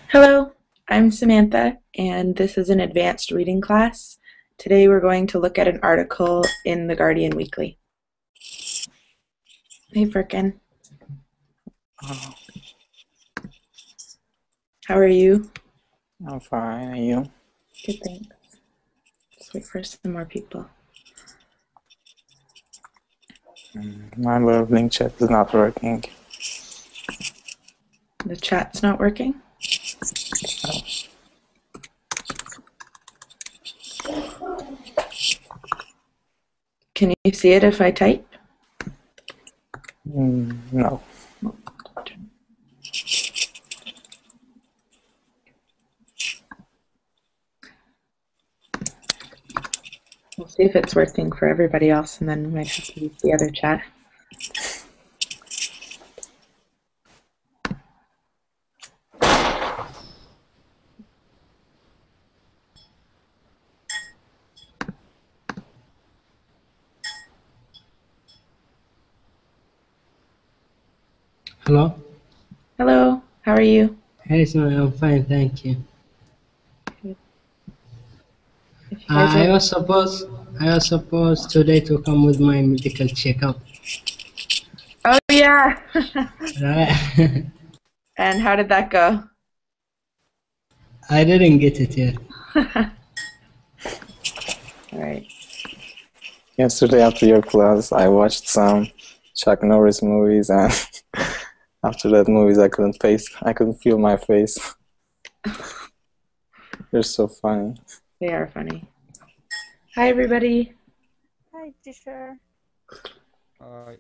Hello, I'm Samantha, and this is an advanced reading class. Today we're going to look at an article in The Guardian Weekly. Hey, Firkin. How are you? I'm fine, and you? Good, thanks. Just wait for some more people. My WellBeing chat is not working. The chat's not working? Can you see it if I type? No. We'll see if it's working for everybody else, and then we might have to use the other chat. Hello? Hello, how are you? Hey, sorry, I'm fine, thank you. If you guys I was supposed today to come with my medical checkup. Oh, yeah! Right? And how did that go? I didn't get it yet. All right. Yesterday after your class, I watched some Chuck Norris movies, and after that movies, I couldn't feel my face. They're so funny. They are funny. Hi, everybody. Hi, teacher. Hi.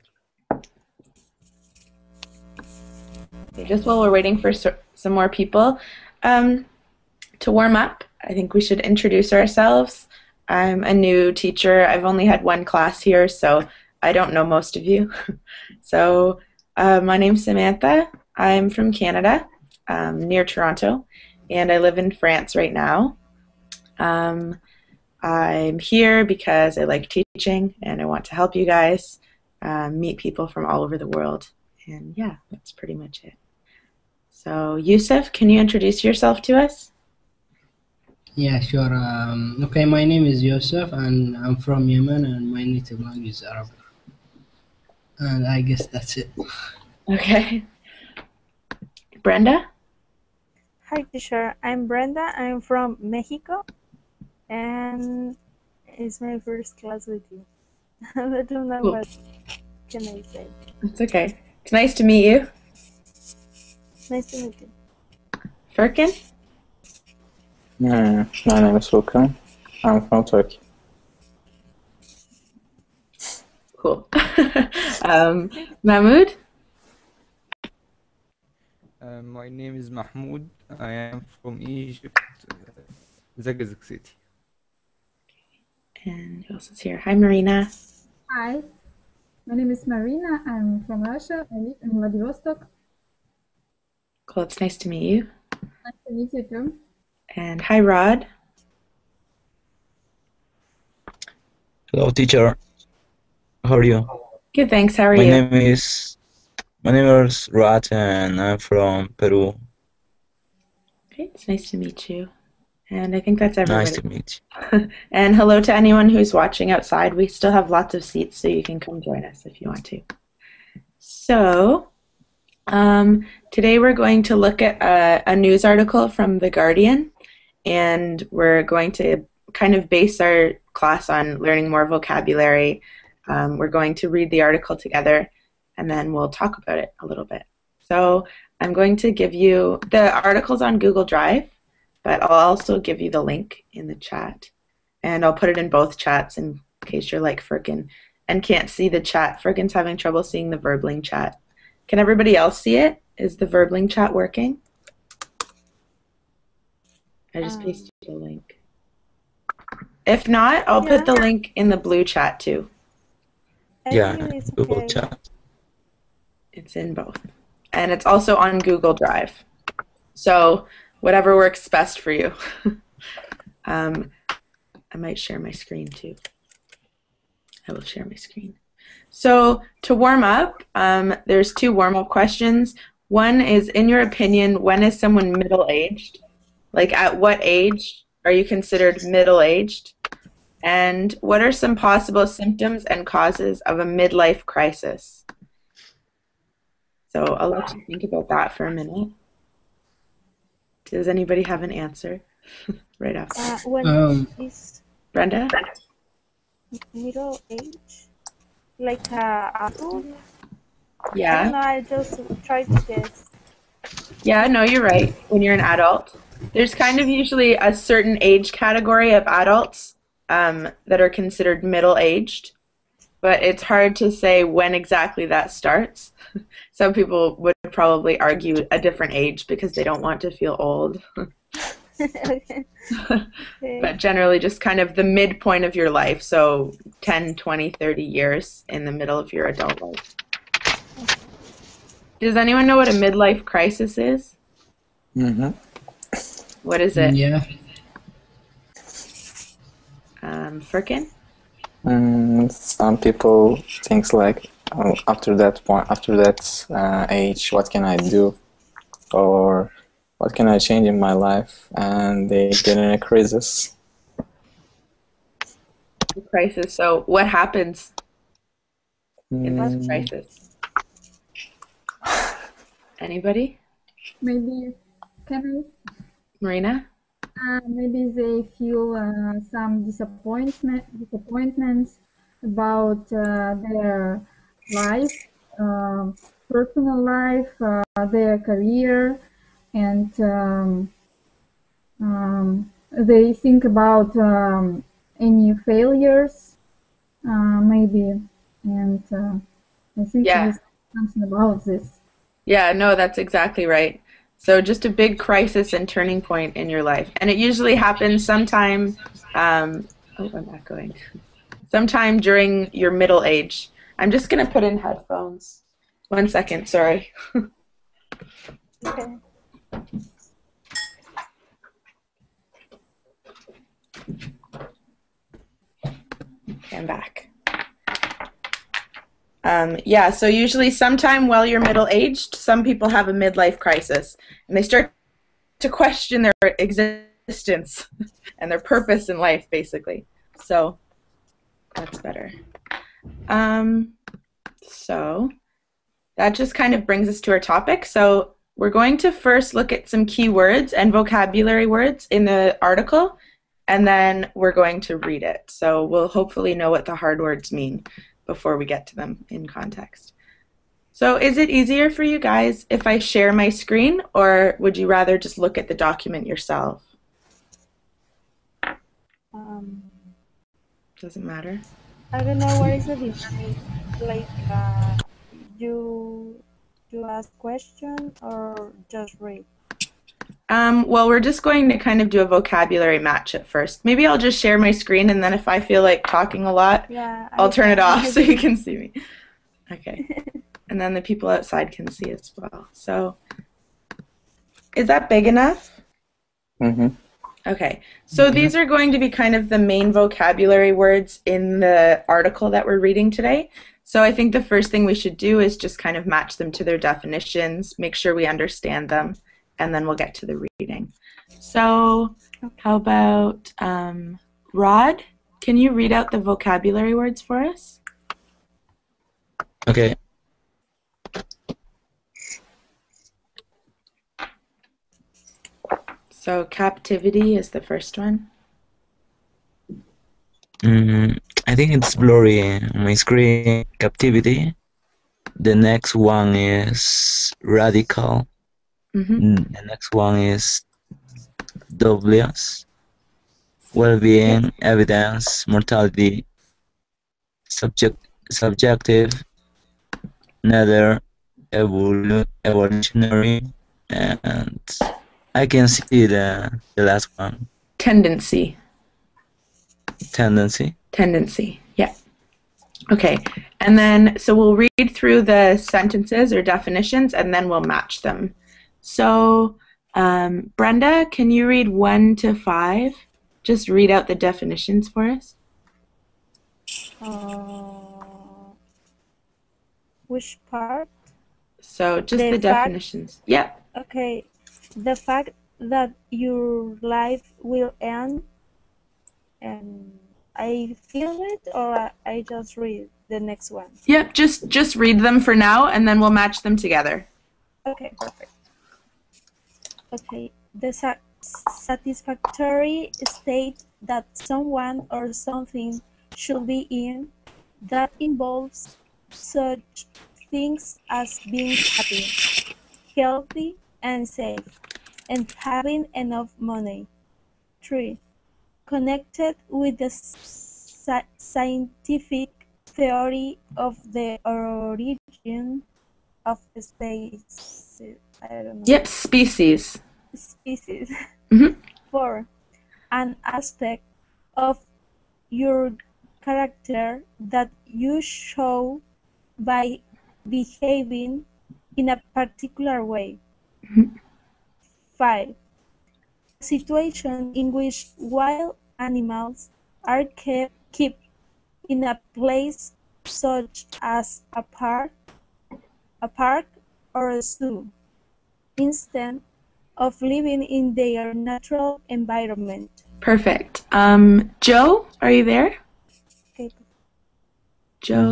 Okay, just while we're waiting for some more people, to warm up, I think we should introduce ourselves. I'm a new teacher. I've only had one class here, so I don't know most of you. So my name's Samantha. I'm from Canada, near Toronto, and I live in France right now. I'm here because I like teaching and I want to help you guys meet people from all over the world. And yeah, that's pretty much it. So Yusuf, can you introduce yourself to us? Yeah, sure. Okay, my name is Yusuf, and I'm from Yemen, and my native language is Arabic. And I guess that's it. Okay. Brenda? Hi, teacher. I'm Brenda. I'm from Mexico, and it's my first class with you. I don't know Cool. what can I say. It's okay. It's nice to meet you. Nice to meet you. Firkin? My name is Furkan. I'm from Turkey. Cool. Mahmood? My name is Mahmood. I am from Egypt, Zagazig City. And who else is here? Hi, Marina. Hi, my name is Marina. I'm from Russia. I live in Vladivostok. Cool, it's nice to meet you. Nice to meet you too. And hi, Rod. Hello, teacher. How are you? Good, thanks. How are My you? name is Rat, and I'm from Peru. Okay, it's nice to meet you. And I think that's everybody. Nice to meet you. And hello to anyone who's watching outside. We still have lots of seats, so you can come join us if you want to. So, today we're going to look at a news article from The Guardian, and we're going to kind of base our class on learning more vocabulary. We're going to read the article together, and then we'll talk about it a little bit. So I'm going to give you the articles on Google Drive, but I'll also give you the link in the chat. And I'll put it in both chats in case you're like Firkin and can't see the chat. Firkin's having trouble seeing the WellBeing chat. Can everybody else see it? Is the WellBeing chat working? I just pasted a link. If not, I'll put the link in the blue chat too. Yeah, It's Google okay. Chat. It's in both. And it's also on Google Drive. So whatever works best for you. I might share my screen too. I will share my screen. So to warm up, there's 2 warm-up questions. One is, in your opinion, when is someone middle-aged? Like, at what age are you considered middle-aged? And what are some possible symptoms and causes of a midlife crisis? So I'll let you think about that for a minute. Does anybody have an answer right after? When is Brenda? middle age? Like adult? I Yeah. don't know, I just try to guess. Yeah, no, you're right. When you're an adult. There's kind of usually a certain age category of adults that are considered middle-aged, but it's hard to say when exactly that starts. Some people would probably argue a different age because they don't want to feel old. Okay. But generally just kind of the midpoint of your life, so 10, 20, 30 years in the middle of your adult life. Does anyone know what a midlife crisis is? Mm-hmm. What is it? Yeah. Firkin? Some people think like, oh, after that point, after that age, what can I do, or what can I change in my life? And they get in a crisis. Crisis. So what happens in this Mm, crisis? Anybody? Maybe, can Marina? maybe they feel some disappointments about their life, personal life, their career, and they think about any failures, maybe, and I think Yeah. it is something about this. Yeah, no, that's exactly right. So just a big crisis and turning point in your life. And it usually happens sometime, oh, I'm echoing. Sometime during your middle age. I'm just going to put in headphones. 1 second, sorry. Okay. Okay, I'm back. Yeah, so usually sometime while you're middle-aged, some people have a midlife crisis, and they start to question their existence and their purpose in life, basically. So that's better. So that just kind of brings us to our topic. So we're going to first look at some key words and vocabulary words in the article, and then we're going to read it. So we'll hopefully know what the hard words mean before we get to them in context. So is it easier for you guys if I share my screen, or would you rather just look at the document yourself? Doesn't matter. I don't know what is the difference. Like you ask question or just read. Well, we're just going to kind of do a vocabulary match at first. Maybe I'll just share my screen, and then if I feel like talking a lot, Yeah, I'll turn it off so you can see me. Okay. And then the people outside can see as well. So is that big enough? mm-hmm. Okay. So these are going to be kind of the main vocabulary words in the article that we're reading today. So I think the first thing we should do is just kind of match them to their definitions, make sure we understand them, and then we'll get to the reading. So how about Rod? Can you read out the vocabulary words for us? Okay. So captivity is the first one. I think it's blurry on my screen. Captivity. The next one is radical. Mm-hmm. The next one is dubious. WellBeing, evidence, mortality, subjective, nadir, evolutionary, and I can see the last one. Tendency. Tendency. Tendency, yeah. Okay, and then, so we'll read through the sentences or definitions, and then we'll match them. So, Brenda, can you read 1 to 5, just read out the definitions for us? Which part? So just the definitions. Yep. Okay. The fact that your life will end, and I feel it, or I just read the next one? Yep, just read them for now, and then we'll match them together. Okay, perfect. Okay, the satisfactory state that someone or something should be in, that involves such things as being happy, healthy, and safe, and having enough money. 3. Connected with the scientific theory of the origin of species. I don't know. Yep, species. Species. Mm-hmm. 4. An aspect of your character that you show by behaving in a particular way. 5. A situation in which wild animals are kept in a place such as a park or a zoo, instead of living in their natural environment. Perfect. Joe, are you there? Okay. Joe.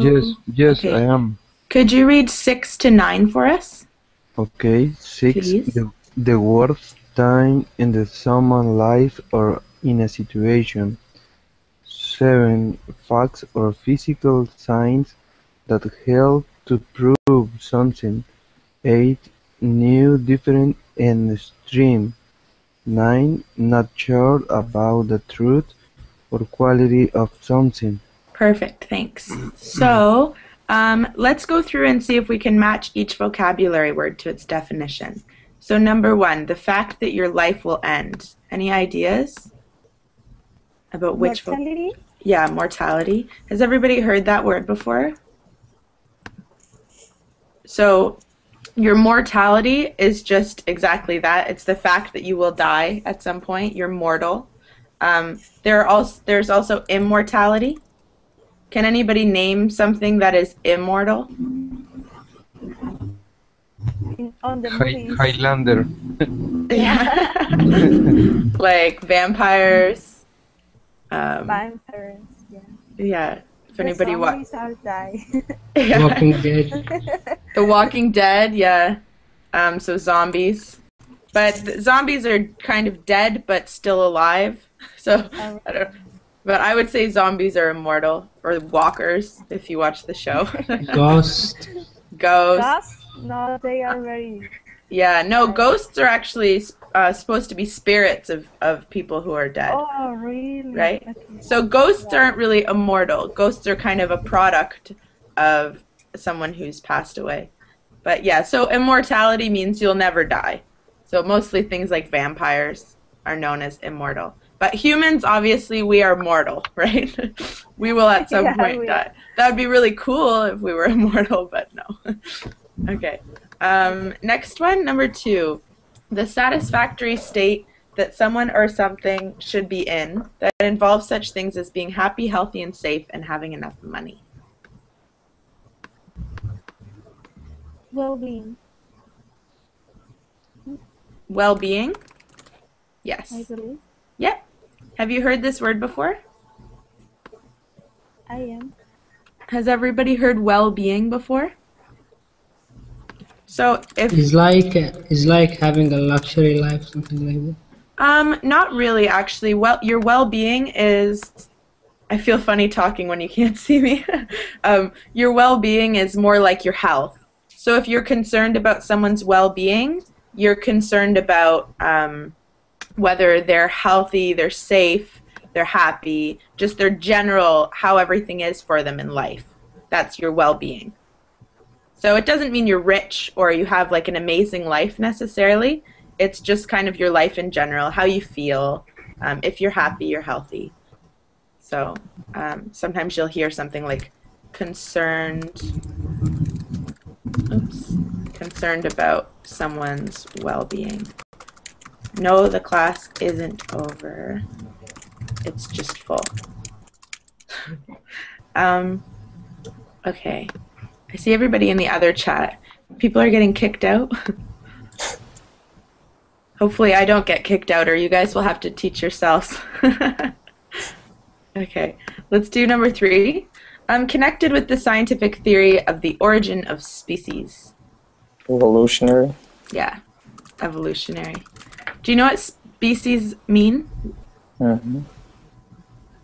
Yes, okay. I am. Could you read 6 to 9 for us? Okay, 6. Please. The worst time in the someone's life or in a situation. 7. Facts or physical signs that help to prove something. 8. New, different, and extreme. 9. Not sure about the truth or quality of something. Perfect, thanks. So let's go through and see if we can match each vocabulary word to its definition. So number 1, the fact that your life will end. Any ideas about which? Mortality? Yeah, mortality. Has everybody heard that word before? So your mortality is just exactly that. It's the fact that you will die at some point. You're mortal. There's also immortality. Can anybody name something that is immortal? On the movies. Highlander. Yeah. Like vampires. Vampires, yeah. Yeah. If anybody zombies are die. Yeah. Walking Dead. The Walking Dead, yeah. So zombies. But zombies are kind of dead but still alive. So I don't. But I would say zombies are immortal, or walkers if you watch the show. Ghost. Ghosts. No, they are very. Yeah, no, ghosts are actually supposed to be spirits of people who are dead. Oh, really? Right? Okay. So ghosts aren't really immortal. Ghosts are kind of a product of someone who's passed away. But yeah, so immortality means you'll never die. So mostly things like vampires are known as immortal. But humans, obviously, we are mortal, right? We will at some point die. That would be really cool if we were immortal, but no. Okay. Next one, number 2. The satisfactory state that someone or something should be in that involves such things as being happy, healthy, and safe, and having enough money. Well-being. Well-being? Yes. I believe. Yep. Have you heard this word before? I am. Has everybody heard well-being before? So if It's like having a luxury life, something like that. Not really actually. Well, your well-being is, I feel funny talking when you can't see me. Your well-being is more like your health. So if you're concerned about someone's well-being, you're concerned about whether they're healthy, they're safe, they're happy, just their general, how everything is for them in life. That's your well-being. So it doesn't mean you're rich or you have like an amazing life necessarily. It's just kind of your life in general, how you feel. If you're happy, you're healthy. So sometimes you'll hear something like concerned about someone's well-being. No, the class isn't over. it's just full. Okay. I see everybody in the other chat. People are getting kicked out. Hopefully I don't get kicked out, or you guys will have to teach yourselves. Okay, let's do number 3. Connected with the scientific theory of the origin of species. Evolutionary. Yeah, evolutionary. Do you know what species mean? Mm-hmm.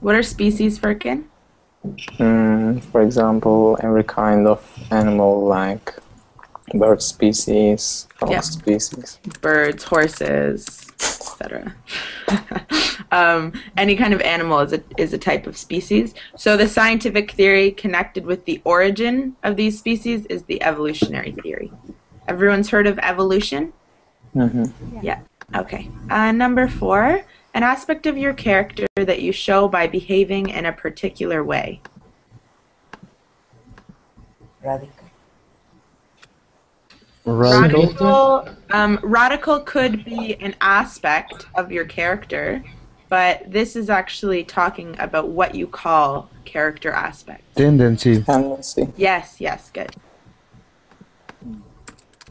What are species, Firkin? For example, every kind of animal, like bird species, dog species. Birds, horses, etc. Any kind of animal is a type of species. So the scientific theory connected with the origin of these species is the evolutionary theory. Everyone's heard of evolution? Mm-hmm. Yeah. Okay. Number 4, an aspect of your character that you show by behaving in a particular way. Radical. Radical could be an aspect of your character, but this is actually talking about what you call character aspects. Tendency. Tendency. Yes, good.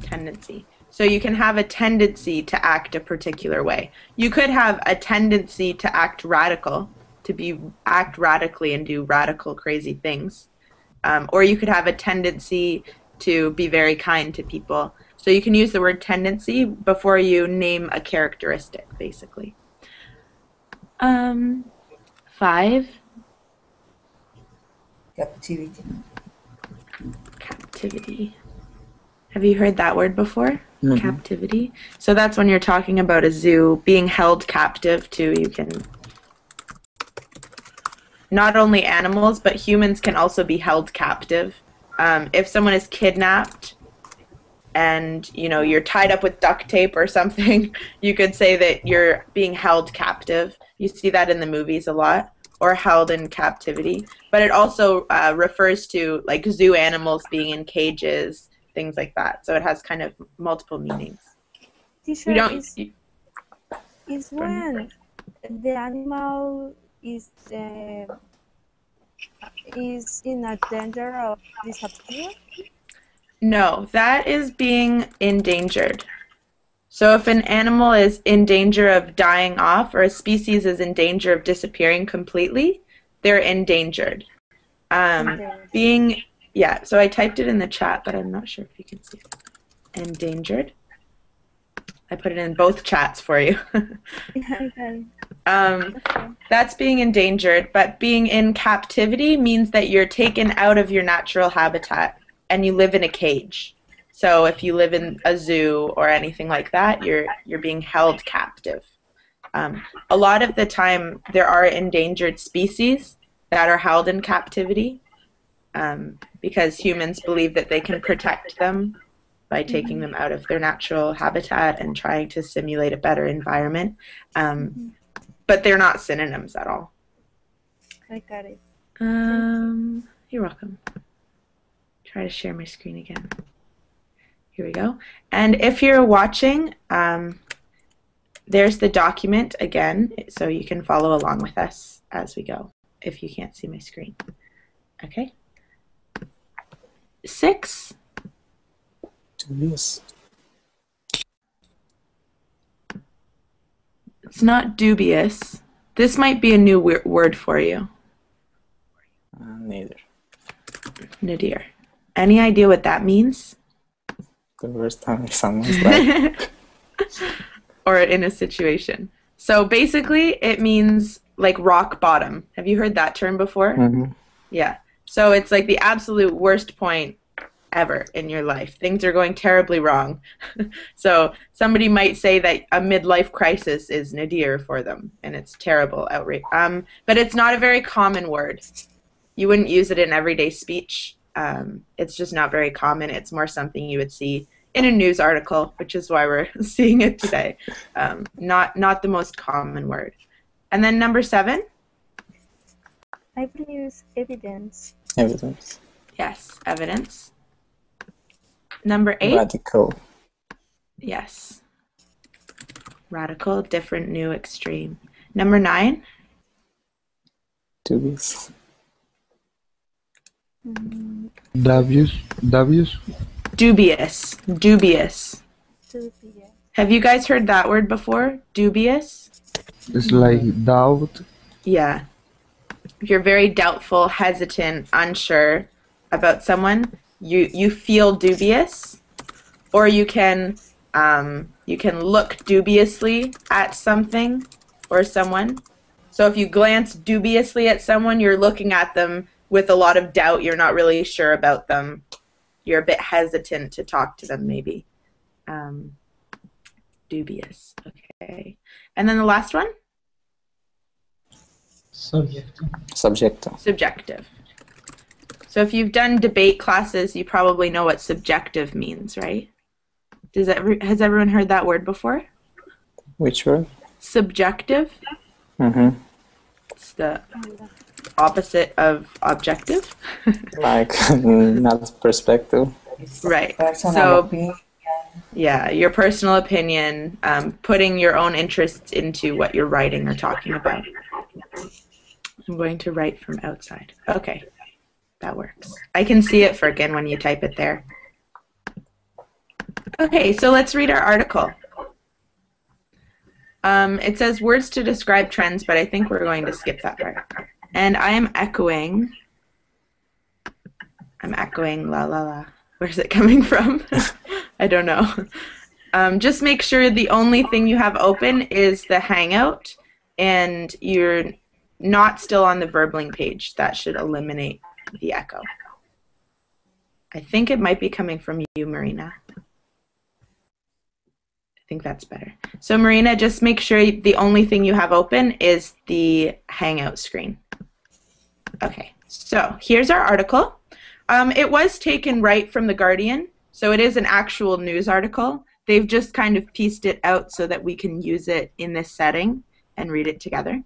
Tendency. So you can have a tendency to act a particular way. You could have a tendency to act radical, act radically and do radical, crazy things. Or you could have a tendency to be very kind to people. So you can use the word tendency before you name a characteristic, basically. 5. Captivity. Have you heard that word before? Mm-hmm. Captivity. So that's when you're talking about a zoo being held captive to, you can, not only animals, but humans can also be held captive. If someone is kidnapped and, you're tied up with duct tape or something, you could say that you're being held captive. You see that in the movies a lot, or held in captivity. But it also refers to, like, zoo animals being in cages, things like that. So it has kind of multiple meanings. Teacher, is when the animal is in a danger of disappear? No, that is being endangered. So if an animal is in danger of dying off, or a species is in danger of disappearing completely, they're endangered. So I typed it in the chat, but I'm not sure if you can see it. Endangered. I put it in both chats for you. Okay. That's being endangered, but being in captivity means that you're taken out of your natural habitat and you live in a cage. So if you live in a zoo or anything like that, you're being held captive. A lot of the time, there are endangered species that are held in captivity because humans believe that they can protect them by taking them out of their natural habitat and trying to simulate a better environment. But they're not synonyms at all. I got it. You're welcome. Try to share my screen again. Here we go. And if you're watching, there's the document again, so you can follow along with us as we go, if you can't see my screen. Okay. 6. Dubious. It's not dubious. This might be a new word for you. Nadir. Nadir. Any idea what that means? The worst time someone's like... Or in a situation. So basically, it means like rock bottom. Have you heard that term before? Mm-hmm. Yeah. So it's like the absolute worst point ever in your life. Things are going terribly wrong. So somebody might say that a midlife crisis is nadir for them, and it's terrible, outrage. But it's not a very common word. You wouldn't use it in everyday speech. It's just not very common. It's more something you would see in a news article, which is why we're seeing it today. Not the most common word. And then number 7. I will use evidence. Evidence. Yes, evidence. Number 8. Radical. Yes. Radical, different, new, extreme. Number 9. dubious. Dubious, dubious, Dubious. Dubious. Dubious. Have you guys heard that word before? Dubious? it's like doubt, Yeah. If you're very doubtful, hesitant, unsure about someone, you feel dubious, or you can look dubiously at something or someone. So if you glance dubiously at someone, you're looking at them with a lot of doubt. You're not really sure about them. You're a bit hesitant to talk to them, maybe. Dubious. Okay. And then the last one? Subjective. Subjective. Subjective. So if you've done debate classes, you probably know what subjective means, right? Has everyone heard that word before? Which word? Subjective. Mm-hmm. It's the opposite of objective. Like, not perspective. Right. Personal So, opinion. yeah, your personal opinion, putting your own interests into what you're writing or talking about. I'm going to write from outside. Okay, that works. I can see it, Firkin, when you type it there. Okay, so let's read our article. It says words to describe trends, but I think we're going to skip that part. And I'm echoing la la la. Where's it coming from? I don't know. Just make sure the only thing you have open is the Hangout, and you're not still on the Verbling page. That should eliminate the echo. I think it might be coming from you, Marina. I think that's better. So Marina, just make sure the only thing you have open is the Hangout screen. Okay, so here's our article. It was taken right from The Guardian, so it is an actual news article. They've just kind of pieced it out so that we can use it in this setting and read it together.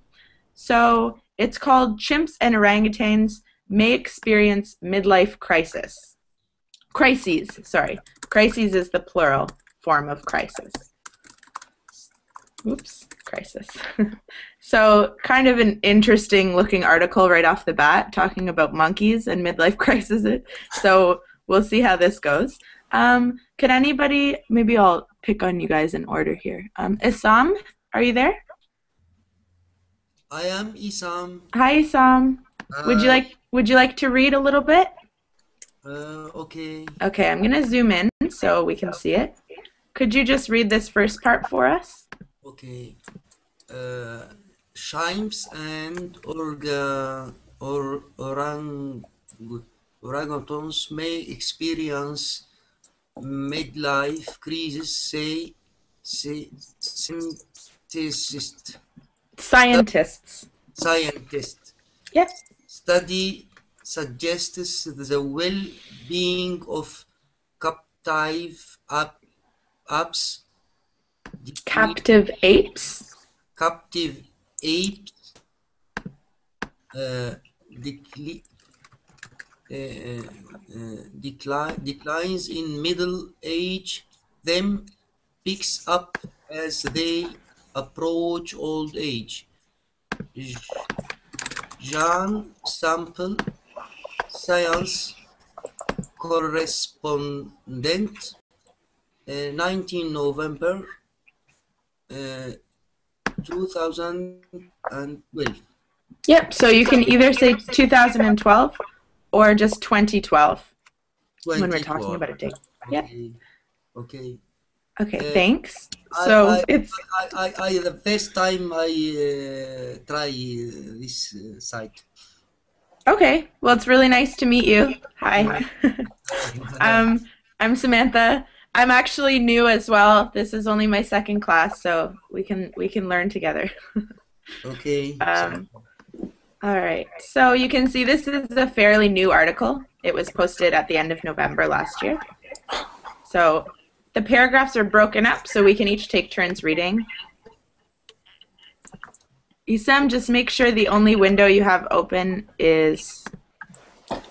So it's called Chimps and Orangutans May Experience Midlife Crisis. Crises, sorry. Crises is the plural form of crisis. Oops, crisis. So kind of an interesting looking article right off the bat talking about monkeys and midlife crises. So we'll see how this goes. Can anybody, maybe I'll pick on you guys in order here. Isam, are you there? I am Isam. Hi, Isam. Would you like to read a little bit? Okay. Okay, I'm gonna zoom in so we can see it. Could you just read this first part for us? Okay. Chimps and orangutans may experience midlife crisis, say scientists. Yep. Study suggests the well-being of captive apes. Captive apes? Captive apes declines in middle age, then picks up as they approach old age. Jean Sample, Science Correspondent, 19 November 2012. Yep, so you can either say 2012 or just 2012 when we're talking about a date. Yep. Okay. Okay, thanks. So it's the first time I try this site. okay. Well, it's really nice to meet you. Hi. I'm Samantha. I'm actually new as well. This is only my second class, so we can learn together. Okay. All right. So you can see this is a fairly new article. It was posted at the end of November last year. So the paragraphs are broken up so we can each take turns reading. Isam, just make sure the only window you have open is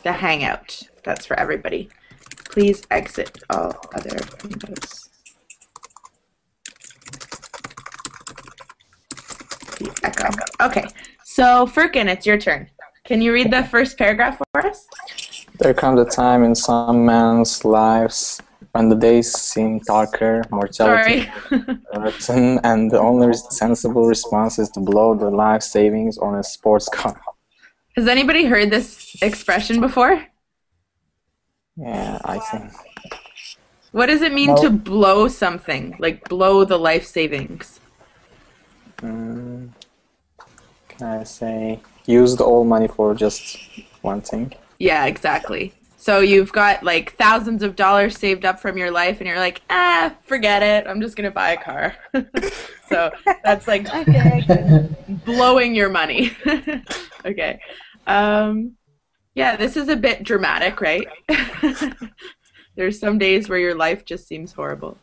the Hangout. That's for everybody. Please exit all other windows. The echo. Okay, so Firkin, it's your turn. Can you read the first paragraph for us? There comes a time in some men's lives when the days seem darker, mortality certain, and the only sensible response is to blow the life savings on a sports car. Has anybody heard this expression before? Yeah, I think. What does it mean to blow something? Like blow the life savings? Can I say use the all money for just one thing? Yeah, exactly. So you've got like thousands of dollars saved up from your life and you're like, forget it. I'm just going to buy a car. So that's like blowing your money. Okay. Yeah, this is a bit dramatic, right? There's some days where your life just seems horrible.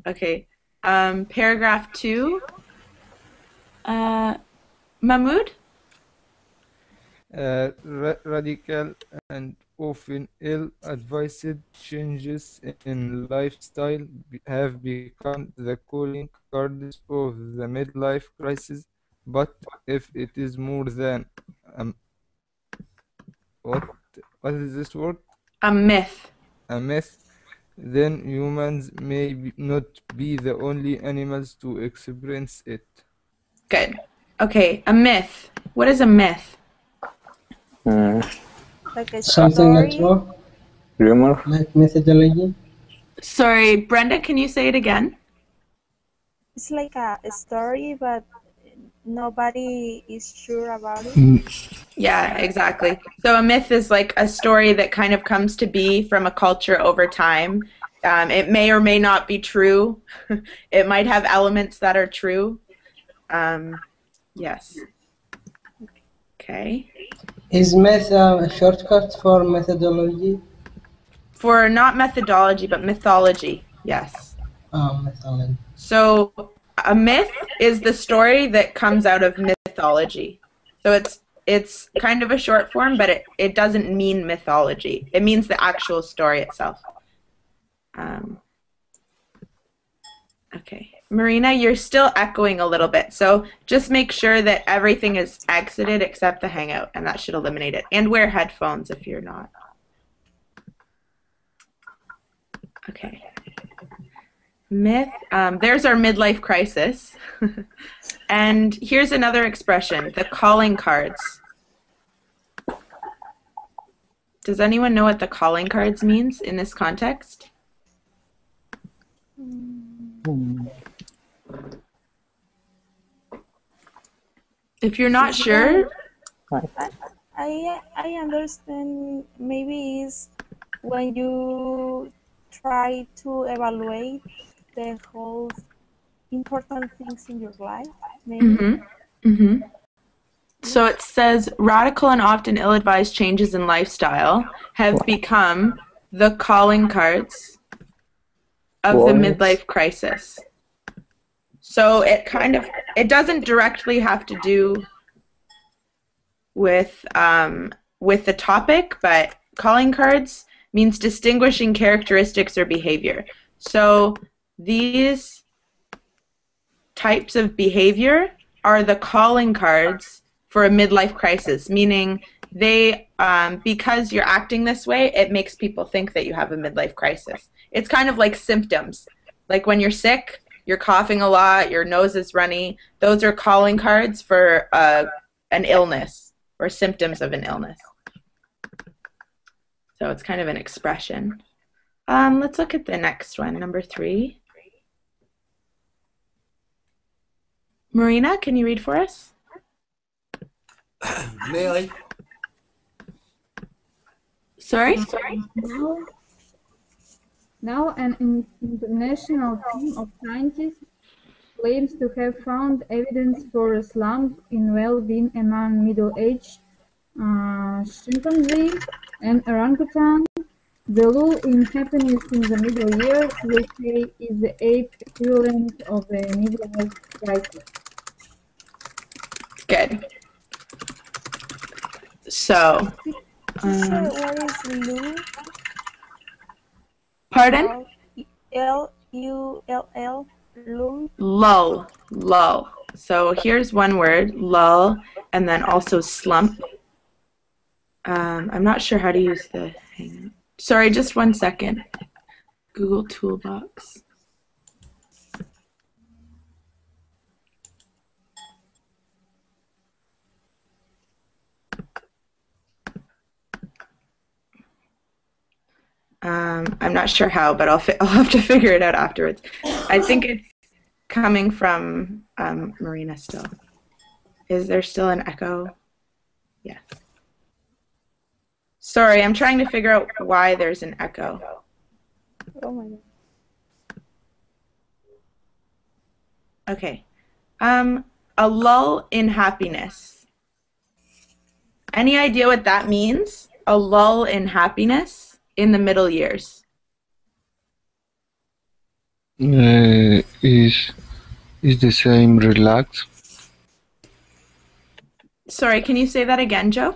Okay. Paragraph 2. Mahmood? Radical and often ill-advised changes in lifestyle have become the calling cards of the midlife crisis. But if it is more than what is this word? A myth. A myth, then humans may not be the only animals to experience it. Good. Okay, a myth. What is a myth? Like a Something story. not true. Rumor? Like methodology. Sorry, Brenda, can you say it again? It's like a story, but nobody is sure about it. Yeah, exactly. So a myth is like a story that kind of comes to be from a culture over time. It may or may not be true. It might have elements that are true. Yes. Okay. Is myth a shortcut for methodology? For not methodology, but mythology. Yes. Mythology. So a myth is the story that comes out of mythology. So it's kind of a short form, but it doesn't mean mythology. It means the actual story itself. Okay. Marina, you're still echoing a little bit, so just make sure that everything is exited except the Hangout, and that should eliminate it. And wear headphones if you're not. Okay. Myth. There's our midlife crisis. And here's another expression, the calling cards. Does anyone know what the calling cards means in this context? If you're not sure, I understand maybe is when you try to evaluate the whole important things in your life, maybe. So it says radical and often ill-advised changes in lifestyle have become the calling cards of the midlife crisis. So it doesn't directly have to do with the topic, but calling cards means distinguishing characteristics or behavior. So these types of behavior are the calling cards for a midlife crisis, meaning they, because you're acting this way, it makes people think that you have a midlife crisis. It's kind of like symptoms. Like when you're sick, you're coughing a lot, your nose is runny. Those are calling cards for an illness or symptoms of an illness. So it's kind of an expression. Let's look at the next one, number 3. Marina, can you read for us? May I? Sorry? Now an international team of scientists claims to have found evidence for a slump in well-being among middle-aged chimpanzee and orangutan. The lull in happiness in the middle years, they say, is the ape equivalent of a midlife crisis. Good. So, What is lull? pardon? L-U-L-L, lull. Lull. So here's one word, lull, and then also slump. I'm not sure how to use the Hangout. Sorry, just 1 second. Google Toolbox. I'm not sure how, but I'll have to figure it out afterwards. I think it's coming from Marina still. Is there still an echo? Yes. Sorry, I'm trying to figure out why there's an echo. Oh my god. Okay. A lull in happiness. Any idea what that means? A lull in happiness in the middle years. Is the same relaxed? Sorry, can you say that again, Joe?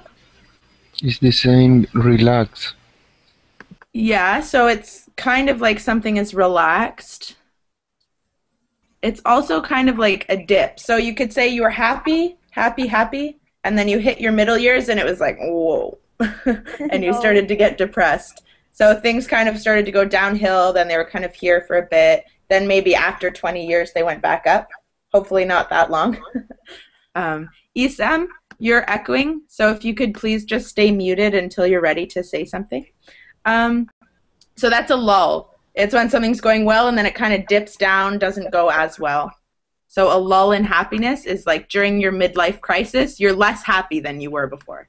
Is the same relaxed? Yeah, so it's kind of like something is relaxed. It's also kind of like a dip. So you could say you were happy, and then you hit your middle years and it was like, whoa. And you started to get depressed. So things kind of started to go downhill, then they were kind of here for a bit. Then maybe after 20 years they went back up. Hopefully not that long. Isam, you're echoing, so if you could please just stay muted until you're ready to say something. So that's a lull. It's when something's going well and then it kind of dips down, doesn't go as well. So a lull in happiness is like during your midlife crisis, you're less happy than you were before.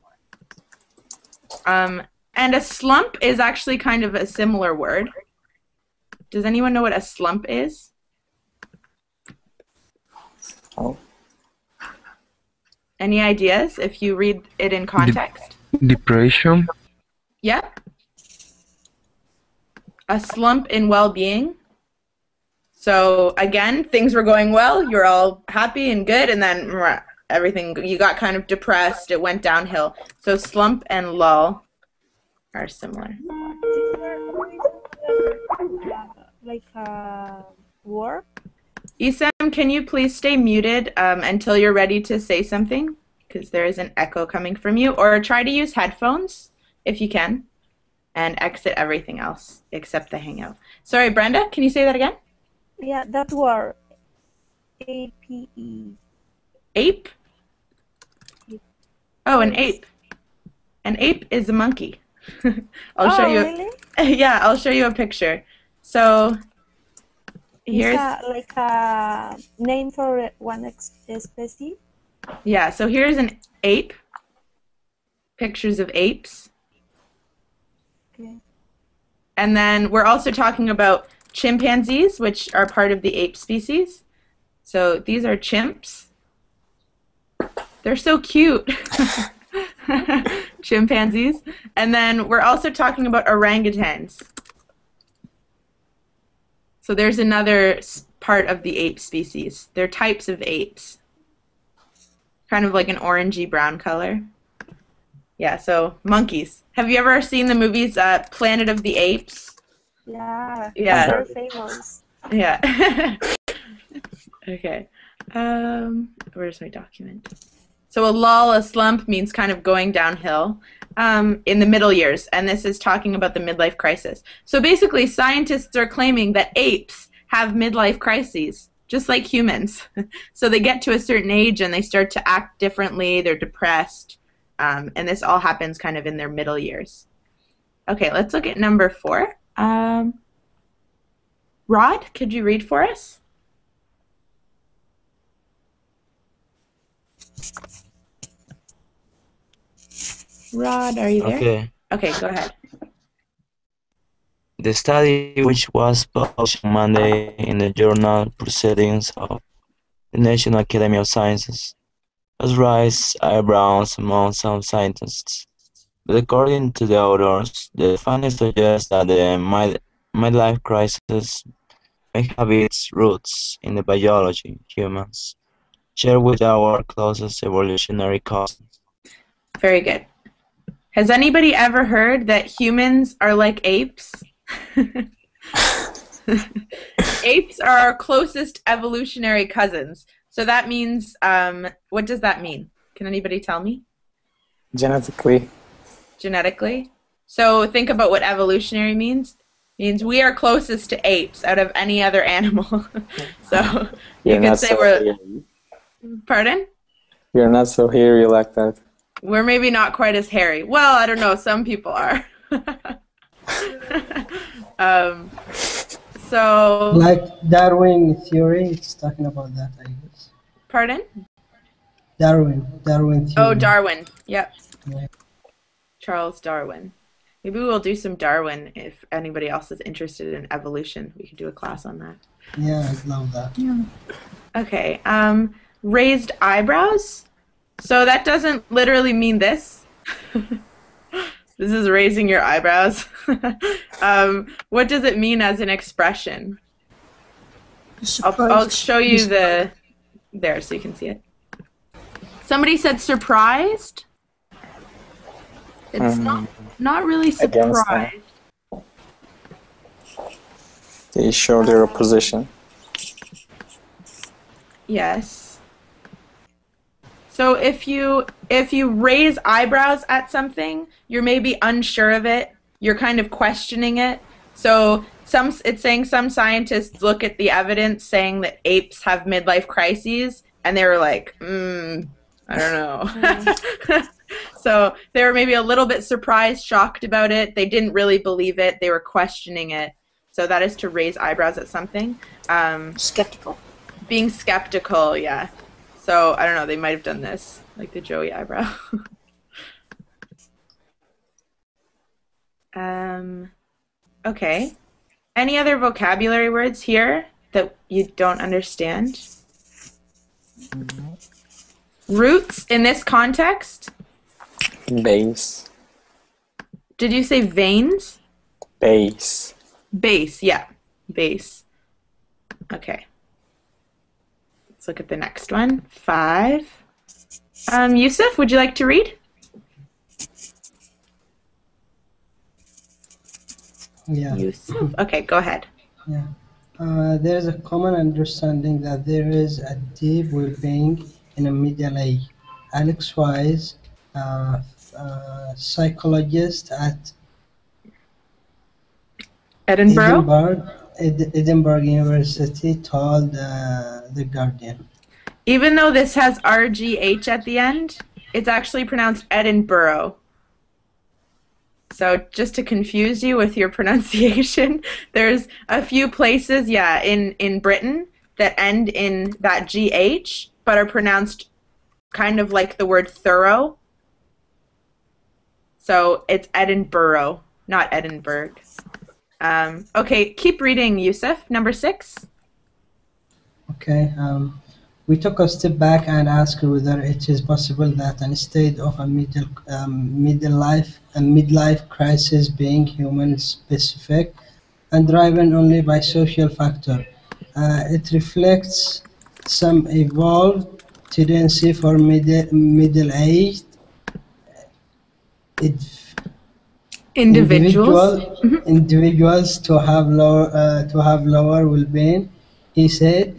And a slump is actually kind of a similar word. Does anyone know what a slump is? Oh. Any ideas if you read it in context? Depression? Yep. A slump in well-being. So again, things were going well, you're all happy and good, and then everything, you got kind of depressed, it went downhill. So slump and lull are similar. Like work? Isam, can you please stay muted until you're ready to say something? Because there is an echo coming from you. Or try to use headphones if you can. And exit everything else except the Hangout. Sorry, Brenda, can you say that again? Yeah, that word. A-P-E. Ape? Oh, an ape. An ape is a monkey. I'll show you. Really? Yeah, I'll show you a picture. So here's like a name for one species. Yeah, so here's an ape. Pictures of apes. Okay. And then we're also talking about chimpanzees, which are part of the ape species. So these are chimps. They're so cute. Chimpanzees. And then we're also talking about orangutans. So there's another part of the ape species. They're types of apes. Kind of like an orangey brown color. Yeah, so monkeys. Have you ever seen the movies Planet of the Apes? Yeah. Yeah. They're famous. Yeah. Okay. Where's my document? So a lull, a slump means kind of going downhill in the middle years, and this is talking about the midlife crisis. So basically, scientists are claiming that apes have midlife crises, just like humans. So they get to a certain age and they start to act differently, they're depressed, and this all happens kind of in their middle years. Okay, let's look at number 4. Rod, could you read for us? Rod, are you there? Okay. Okay, go ahead. The study, which was published on Monday in the journal Proceedings of the National Academy of Sciences, has raised eyebrows among some scientists. But according to the authors, the findings suggest that the midlife crisis may have its roots in the biology humans share with our closest evolutionary cousins. Very good. Has anybody ever heard that humans are like apes? Apes are our closest evolutionary cousins. So that means, what does that mean? Can anybody tell me? Genetically. genetically. So think about what evolutionary means. It means we are closest to apes out of any other animal. So you You're could not say so we're, hairy. pardon? You're not so hairy like that. We're maybe not quite as hairy. Well, I don't know. Some people are. um, so, Like Darwin theory, it's talking about that, I guess. pardon? Darwin theory. Oh, Darwin. Yep. Yeah. Charles Darwin. Maybe we'll do some Darwin if anybody else is interested in evolution. We could do a class on that. Yeah, I'd love that. Yeah. Okay. Raised eyebrows. So that doesn't literally mean this. This is raising your eyebrows. What does it mean as an expression? I'll show you there so you can see it. Somebody said surprised. It's not really surprised. They show their opposition. Yes. So if you raise eyebrows at something, you're maybe unsure of it. You're kind of questioning it. So it's saying some scientists look at the evidence saying that apes have midlife crises, and they were like, I don't know. So they were maybe a little bit surprised, shocked about it. They didn't really believe it. They were questioning it. So that is to raise eyebrows at something. Skeptical. Being skeptical, yeah. So I don't know. They might have done this, like the Joey eyebrow. Okay. Any other vocabulary words here that you don't understand? Roots in this context? Base. Did you say veins? Base. Base, yeah. Base. Okay. Let's look at the next one. 5. Yusuf, would you like to read? Yeah. Yusuf. Okay, go ahead. Yeah. There is a common understanding that there is a deep well-being in a middle age. Alex Wise, psychologist at Edinburgh? Edinburgh University, told The Guardian. Even though this has RGH at the end, it's actually pronounced Edinburgh. So just to confuse you with your pronunciation, there's a few places, yeah, in Britain that end in that GH, but are pronounced kind of like the word thorough. So it's Edinburgh, not Edinburgh. Okay, keep reading, Yusuf. Number 6. Okay. We took a step back and asked whether it is possible that instead of a midlife crisis being human-specific and driven only by social factor, it reflects some evolved tendency for middle-aged individuals to have lower well-being. He said,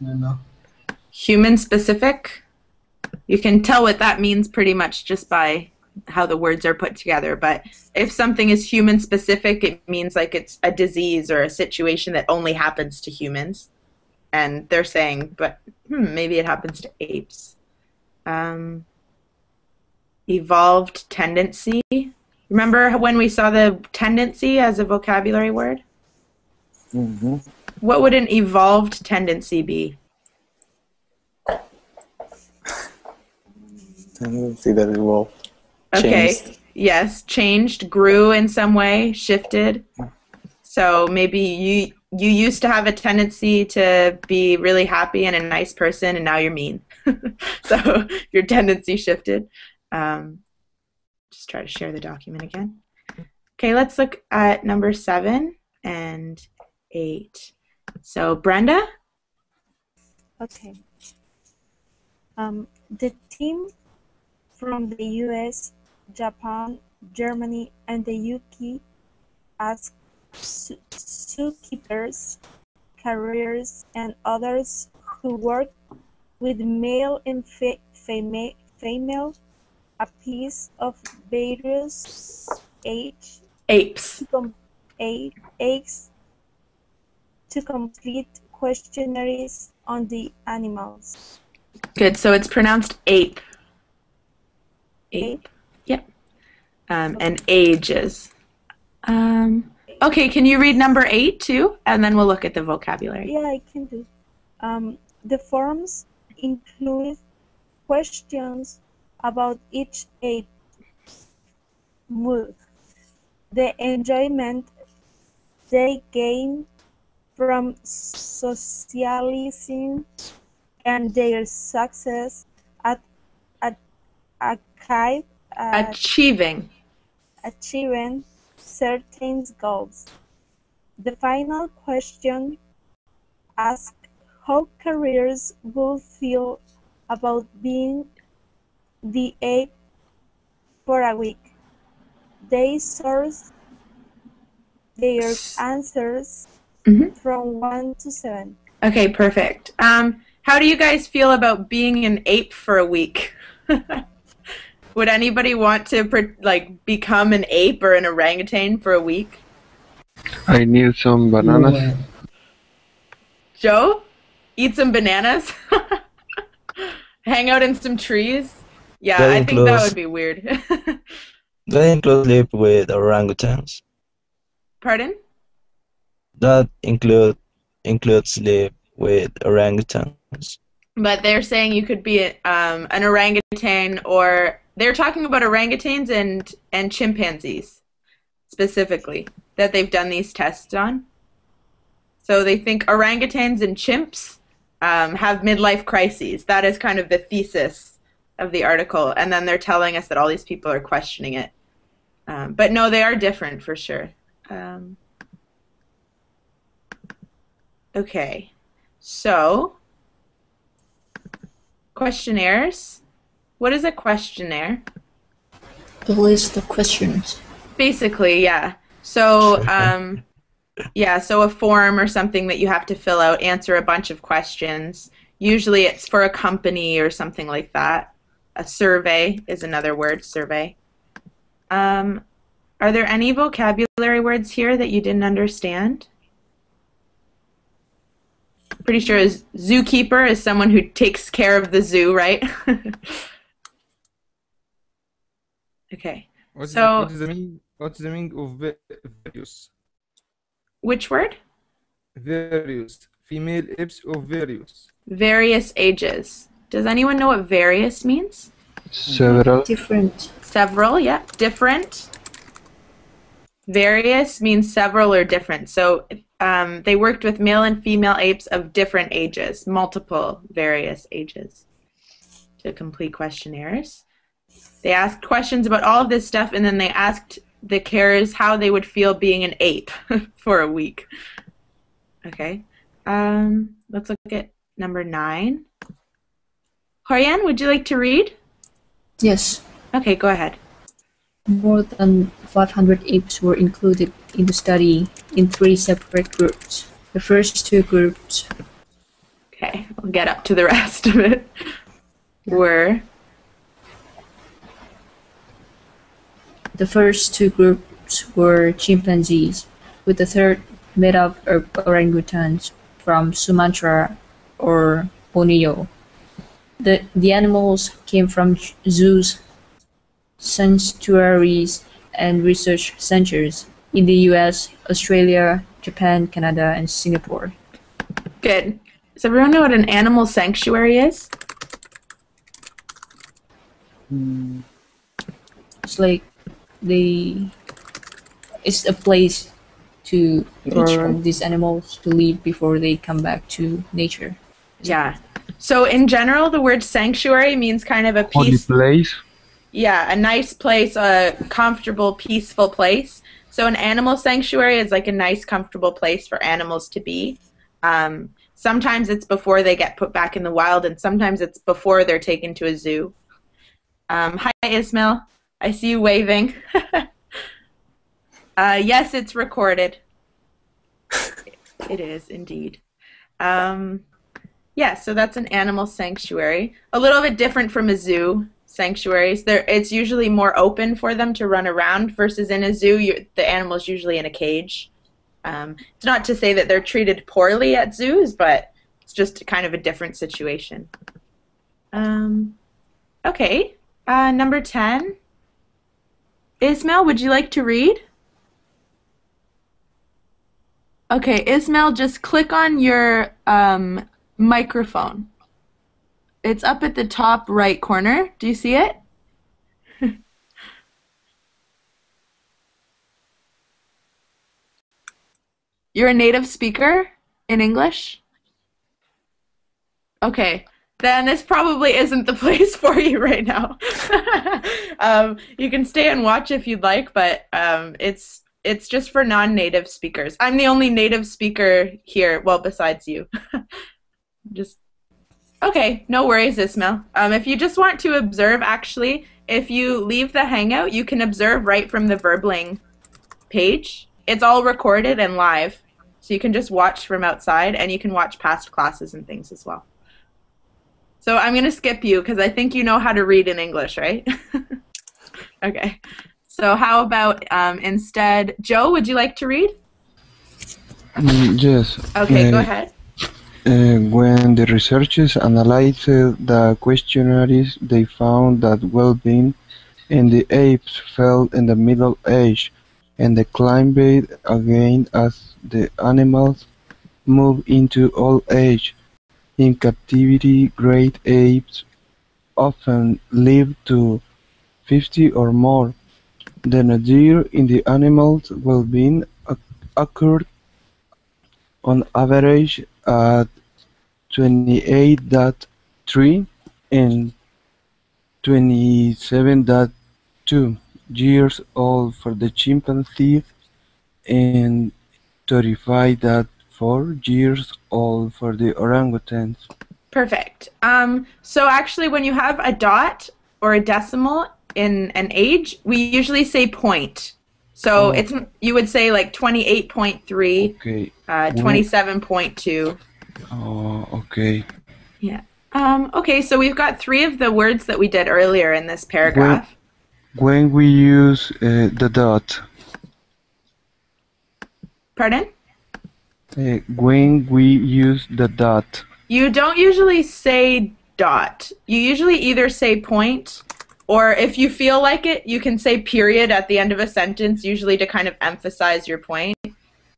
I don't know. Human specific. You can tell what that means pretty much just by how the words are put together. But if something is human specific, it means like it's a disease or a situation that only happens to humans. And they're saying, but maybe it happens to apes. Evolved tendency. Remember when we saw the tendency as a vocabulary word? Mm-hmm. What would an evolved tendency be? Tendency that evolved. Okay. Changed. Yes, changed, grew in some way, shifted. So maybe you used to have a tendency to be really happy and a nice person, and now you're mean. So your tendency shifted. Just try to share the document again. Okay, let's look at number 7 and 8. So Brenda? Okay. The team from the US, Japan, Germany, and the UK asked zookeepers, carriers, and others who work with male and female a piece of various age Apes. eggs to complete questionnaires on the animals. Good. So it's pronounced ape. Ape. Yep. And ages. Okay, can you read number 8 too? And then we'll look at the vocabulary. Yeah, I can do. The forms include questions about each ape's mood, the enjoyment they gain from socializing, and their success at achieving certain goals. The final question asks how carriers will feel about being the ape for a week. They source their answers from 1 to 7. Okay, perfect. How do you guys feel about being an ape for a week? Would anybody want to become an ape or an orangutan for a week? I need some bananas. Joe? Eat some bananas? Hang out in some trees? Yeah, I think that would be weird. That includes live with orangutans. Pardon? That includes live with orangutans. But they're saying you could be an orangutan, or they're talking about orangutans and chimpanzees specifically that they've done these tests on. So they think orangutans and chimps have midlife crises. That is kind of the thesis of the article. And then they're telling us that all these people are questioning it. But no, they are different for sure. Okay. So, questionnaires. What is a questionnaire? A list of questions. Basically, yeah. So, so a form or something that you have to fill out, answer a bunch of questions. Usually it's for a company or something like that. A survey is another word, survey. Are there any vocabulary words here that you didn't understand? Pretty sure zookeeper is someone who takes care of the zoo, right? Okay. What's the meaning of various? Which word? Various. Female apes of various. Various ages. Does anyone know what various means? Several. Different. Several, yeah. Different. Various means several or different. So they worked with male and female apes of different ages, multiple various ages, to complete questionnaires. They asked questions about all of this stuff, and then they asked the carers how they would feel being an ape for a week. Okay. Let's look at number 9. Horian, would you like to read? Yes. Okay, go ahead. More than 500 apes were included in the study in 3 separate groups. The first 2 groups... Okay, we'll get up to the rest of it. The first 2 groups were chimpanzees, with the third made up of orangutans from Sumatra or Borneo. The animals came from zoos, sanctuaries, and research centers in the US, Australia, Japan, Canada, and Singapore. Good. Does everyone know what an animal sanctuary is? It's like it's a place for these animals to live before they come back to nature. Yeah. So in general, the word sanctuary means kind of a Holy place. Yeah, a nice place, a comfortable, peaceful place. So an animal sanctuary is like a nice, comfortable place for animals to be. Sometimes it's before they get put back in the wild, and sometimes it's before they're taken to a zoo. Hi, Ismail. I see you waving. Yes, it's recorded. It is, indeed. Yeah, so that's an animal sanctuary. A little bit different from a zoo. sanctuaries. It's usually more open for them to run around versus in a zoo, the animal's usually in a cage. It's not to say that they're treated poorly at zoos, but it's just kind of a different situation. Okay, number 10. Ismail, would you like to read? Okay, Ismail, just click on your microphone. It's up at the top right corner. Do you see it? You're a native speaker in English? Okay, then this probably isn't the place for you right now. You can stay and watch if you'd like, but it's just for non-native speakers. I'm the only native speaker here, well, besides you. Okay, no worries, Ismail. If you just want to observe, actually, if you leave the Hangout, you can observe right from the WellBeing page. It's all recorded and live, so you can just watch from outside, and you can watch past classes and things as well. So I'm going to skip you because I think you know how to read in English, right? Okay. So how about instead, Joe, would you like to read? Yes. Okay, go ahead. When the researchers analyzed the questionnaires, they found that WellBeing and the apes fell in the middle age and declined again as the animals moved into old age. In captivity, great apes often live to 50 or more. The nadir in the animal's well-being occurred on average at 28.3 and 27.2 years old for the chimpanzees and 35.4 years old for the orangutans. Perfect. So actually when you have a dot or a decimal in an age, we usually say point. So you would say like 28.3, okay. 27.2. Oh, okay. Yeah. Okay, so we've got 3 of the words that we did earlier in this paragraph. When we use the dot. Pardon? When we use the dot. You don't usually say dot. You usually either say point, or if you feel like it, you can say period at the end of a sentence, usually to kind of emphasize your point.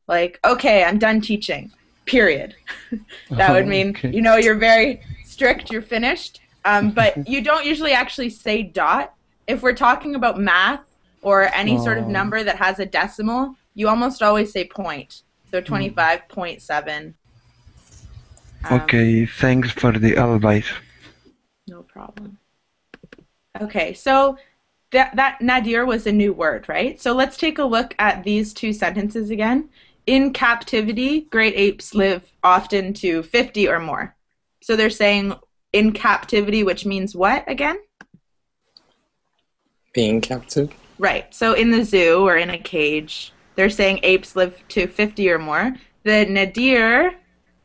Like, okay, I'm done teaching. Period. That would mean, okay. you know, you're very strict, you're finished. But you don't usually actually say dot. If we're talking about math or any sort of number that has a decimal, you almost always say point. So 25.7. Okay, thanks for the advice. No problem. Okay, so that nadir was a new word, right? So let's take a look at these 2 sentences again. In captivity, great apes live often to 50 or more. So they're saying in captivity, which means what again? Being captive. Right. So in the zoo or in a cage, they're saying apes live to 50 or more. The nadir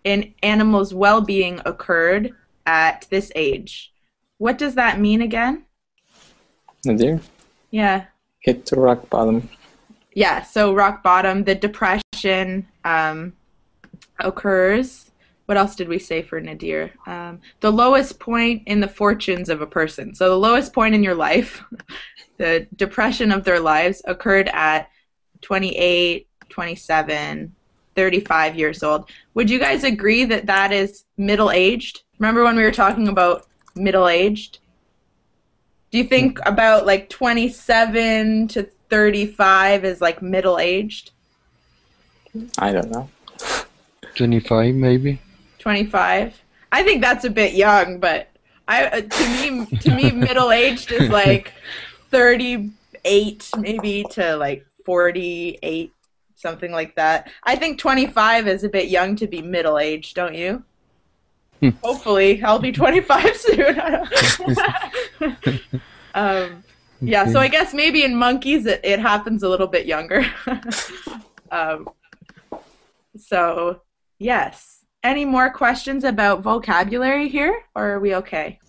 in animals' well-being occurred at this age. What does that mean again? Nadir? Yeah. Hit to rock bottom. Yeah, so rock bottom, the depression occurs. What else did we say for nadir? The lowest point in the fortunes of a person. So the lowest point in your life, the depression of their lives, occurred at 28, 27, 35 years old. Would you guys agree that that is middle-aged? Remember when we were talking about middle-aged? Do you think about like 27 to 35 is like middle-aged? I don't know. 25 maybe? 25? I think that's a bit young, but to me middle-aged is like 38 maybe to like 48, something like that. I think 25 is a bit young to be middle-aged, don't you? Hopefully, I'll be 25 soon. Yeah, so I guess maybe in monkeys it happens a little bit younger. So, yes. Any more questions about vocabulary here, or are we okay?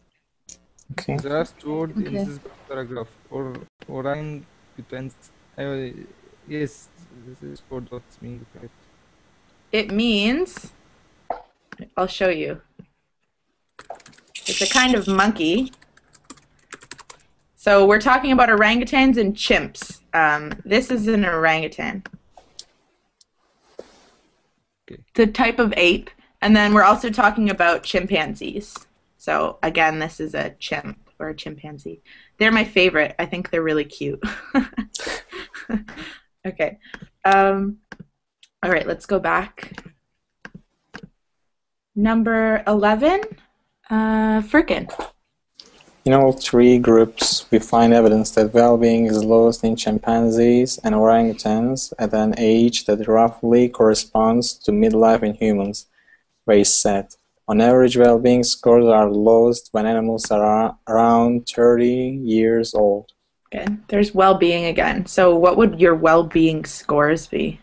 Okay. The last word in Okay. this paragraph, or orangutans. Yes, this word what means, right? It means, I'll show you. It's a kind of monkey. So we're talking about orangutans and chimps. This is an orangutan. Okay. It's a type of ape. And then we're also talking about chimpanzees. So again, this is a chimp or a chimpanzee. They're my favorite. I think they're really cute. Okay. All right, let's go back. Number 11, Frickin'. In all three groups, we find evidence that well-being is lost in chimpanzees and orangutans at an age that roughly corresponds to midlife in humans, Weiss said. On average, well-being scores are lost when animals are around 30 years old. Good. There's well-being again. So what would your well-being scores be?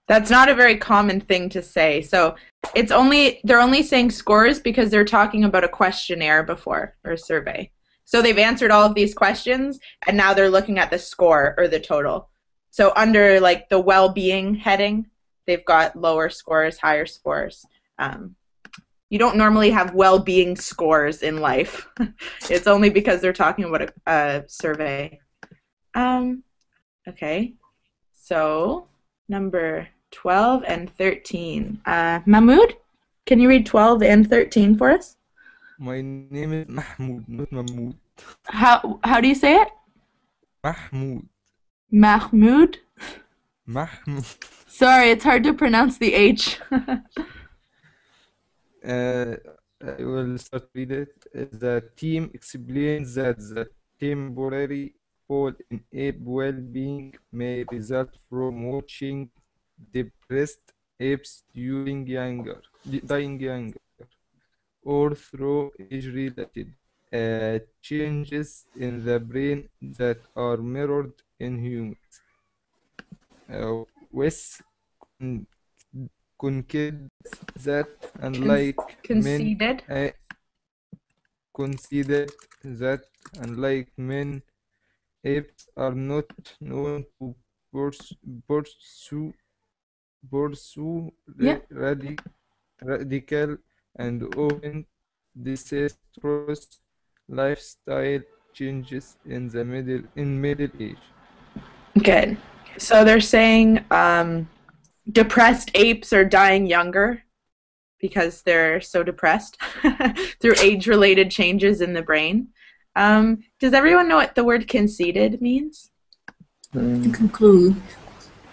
That's not a very common thing to say. So they're only saying scores because they're talking about a questionnaire before, or a survey. So they've answered all of these questions and now they're looking at the score or the total. So under like the well-being heading, they've got lower scores, higher scores. You don't normally have well-being scores in life. It's only because they're talking about a survey. Okay. So number 12 and 13. Mahmood, can you read 12 and 13 for us? My name is Mahmood, not Mahmood. How do you say it? Mahmood. Mahmood? Mahmood. Sorry, it's hard to pronounce the H. I will start with it. The team explains that the temporary fall in ape well-being may result from watching depressed apes dying younger, or through age-related changes in the brain that are mirrored in humans. Wes conceded that unlike Conceded? conceded that unlike men, apes are not known to pursue Yeah. radical and often disastrous lifestyle changes in the middle age. Good. So they're saying depressed apes are dying younger because they're so depressed through age-related changes in the brain. Does everyone know what the word conceded means? Conclude.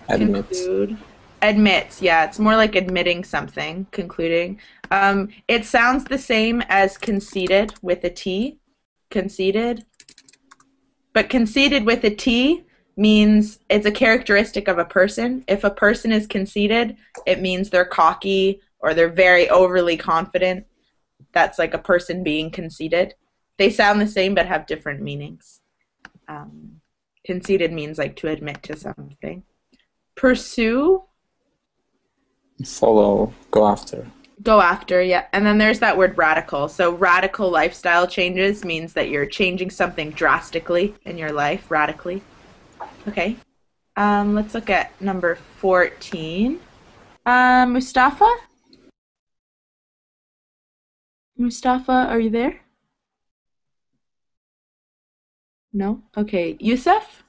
Admit. Conclude. Admits, yeah, it's more like admitting something, concluding. It sounds the same as conceited with a T, conceited. But conceited with a T means it's a characteristic of a person. If a person is conceited, it means they're cocky or they're very overly confident. That's like a person being conceited. They sound the same but have different meanings. Conceited means like to admit to something. Pursue. Follow, go after. Go after, yeah. And then there's that word radical. So radical lifestyle changes means that you're changing something drastically in your life, radically. Okay. Let's look at number 14. Mustafa? Mustafa, are you there? No? Okay. Yusuf?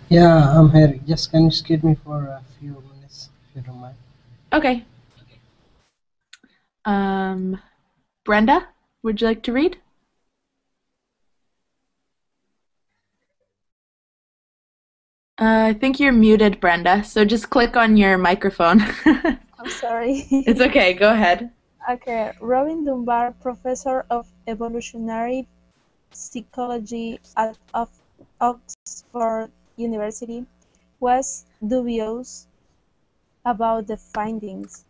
Yeah, I'm here. Just can you excuse me for a few minutes, if you don't mind? Okay. Brenda, would you like to read? I think you're muted, Brenda, so just click on your microphone. I'm sorry. It's okay, go ahead. Okay, Robin Dunbar, professor of evolutionary psychology at Oxford University, was dubious about the findings.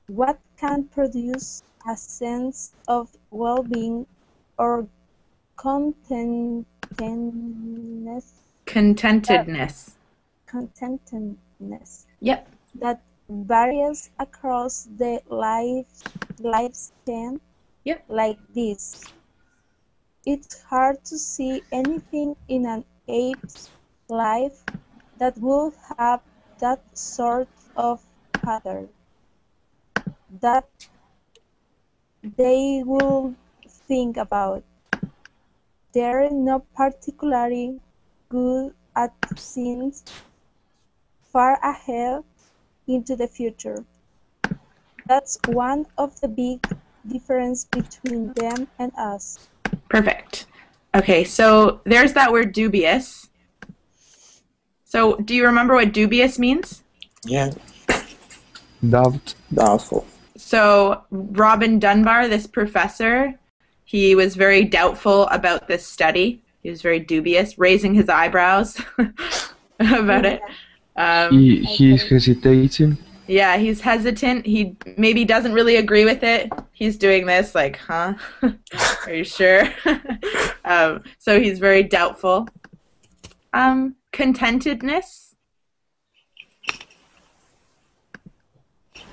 What can produce a sense of well-being or contentedness? Contentedness. Contentedness Yep. that varies across the lifespan Yep. like this. It's hard to see anything in an ape's life that would have that sort of pattern that they would think about. They're not particularly good at seeing far ahead into the future. That's one of the big differences between them and us. Perfect. Okay, so there's that word dubious. So do you remember what dubious means? Yeah, Doubtful. So Robin Dunbar, this professor, he was very doubtful about this study. He was very dubious, raising his eyebrows about it. He is hesitating. Yeah, he's hesitant. He maybe doesn't really agree with it. He's doing this like, huh? Are you sure? So he's very doubtful. Contentedness.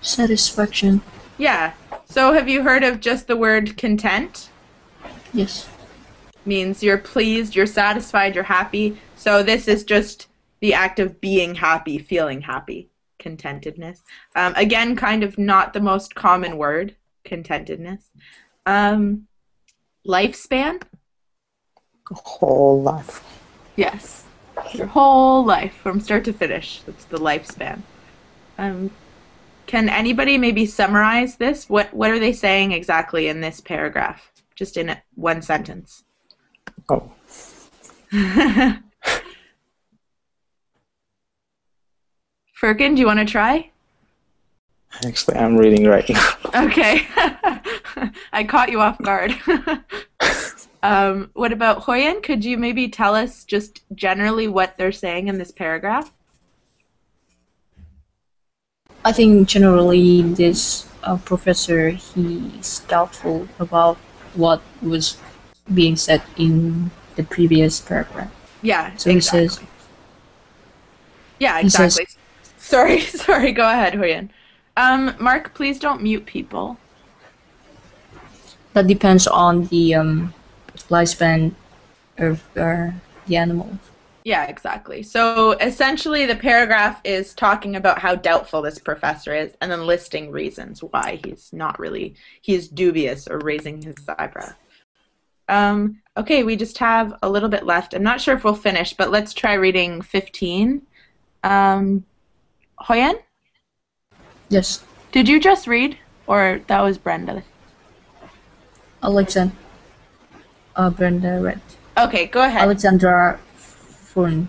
Satisfaction. Yeah. So have you heard of just the word content? Yes. Means you're pleased, you're satisfied, you're happy. So this is just the act of being happy, feeling happy. Contentedness. Again, kind of not the most common word, contentedness. Lifespan? whole life. Yes. Your whole life from start to finish. That's the lifespan. Can anybody maybe summarize this? What are they saying exactly in this paragraph? Just in one sentence. Oh, Firkin, do you want to try? actually, I'm reading right now. Okay. I caught you off guard. What about Hoyen? Could you maybe tell us just generally what they're saying in this paragraph? I think generally this professor, he's doubtful about what was being said in the previous paragraph. Yeah, So exactly. he says, Yeah, he says- exactly. Sorry, go ahead, Hoyen. Mark, please don't mute people. that depends on the lifespan of the animal. Yeah, exactly. So essentially the paragraph is talking about how doubtful this professor is and then listing reasons why he's dubious or raising his eyebrow. Okay, we just have a little bit left. I'm not sure if we'll finish, but let's try reading 15. Hoyen? Yes, Did you just read? Or that was Brenda? Alexander. Brenda read. Okay, go ahead. Alexandra Furn,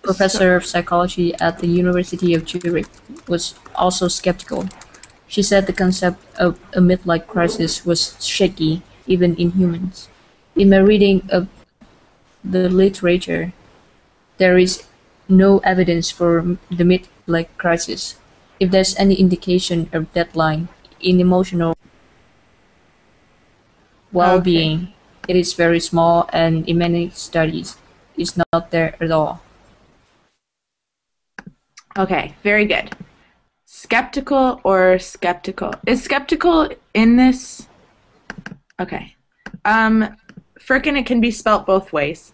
professor of psychology at the University of Zurich, was also skeptical. She said the concept of a midlife crisis was shaky, even in humans. In my reading of the literature, there is no evidence for the midlife crisis. If there's any indication of deadline in emotional well-being, it is very small, and in many studies, it's not there at all. Okay, very good. Skeptical or skeptical? Is skeptical in this? Okay. Frickin' it can be spelt both ways.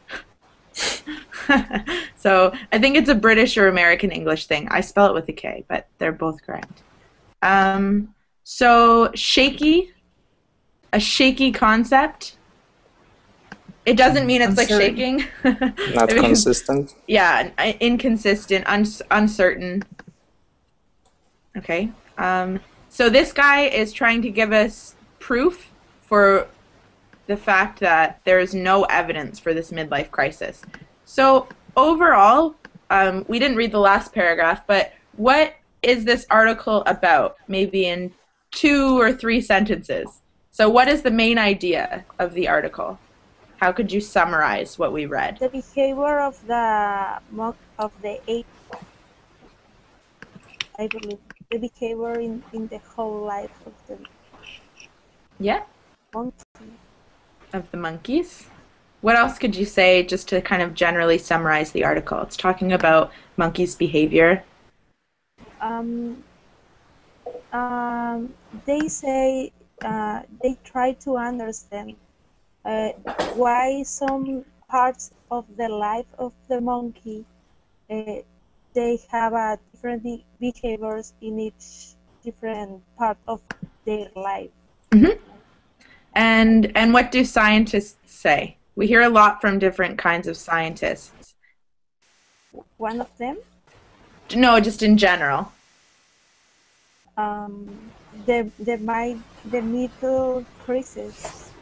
So I think it's a British or American English thing. I spell it with a K, but they're both correct. So shaky, a shaky concept. It doesn't mean it's like shaking. Not It means- consistent. Yeah, inconsistent, uncertain. Okay. So this guy is trying to give us proof for the fact that there is no evidence for this midlife crisis. So overall, we didn't read the last paragraph, but what is this article about? Maybe in 2 or 3 sentences. So what is the main idea of the article? How could you summarize what we read? The behavior of the ape, I believe, the behavior in the whole life of the Yeah, monkey. of the monkeys. what else could you say just to kind of generally summarize the article? It's talking about monkeys' behavior. They say they try to understand why some parts of the life of the monkey they have different behaviors in each different part of their life. Mm-hmm. And what do scientists say? We hear a lot from different kinds of scientists. One of them? No, just in general. The middle crisis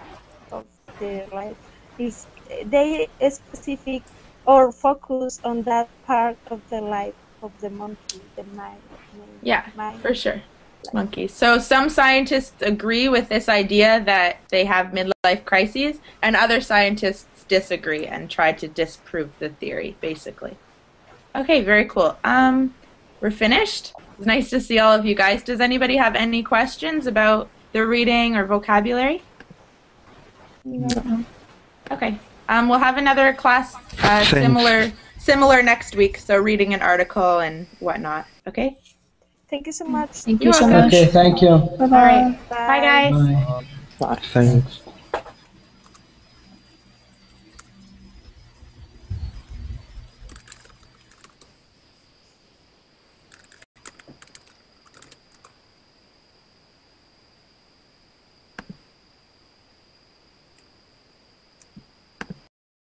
of their life is they specific or focus on that part of the life of the monkey, the mind. Yeah, for sure. Monkeys. So some scientists agree with this idea that they have midlife crises, and other scientists disagree and try to disprove the theory, basically. Okay, very cool. We're finished. It's nice to see all of you guys. Does anybody have any questions about the reading or vocabulary? No. Okay. We'll have another class similar next week, so reading an article and whatnot. Okay? Thank you so much. Thank you so much. Okay, thank you. Bye-bye. All right. Bye, guys. Bye. Thanks.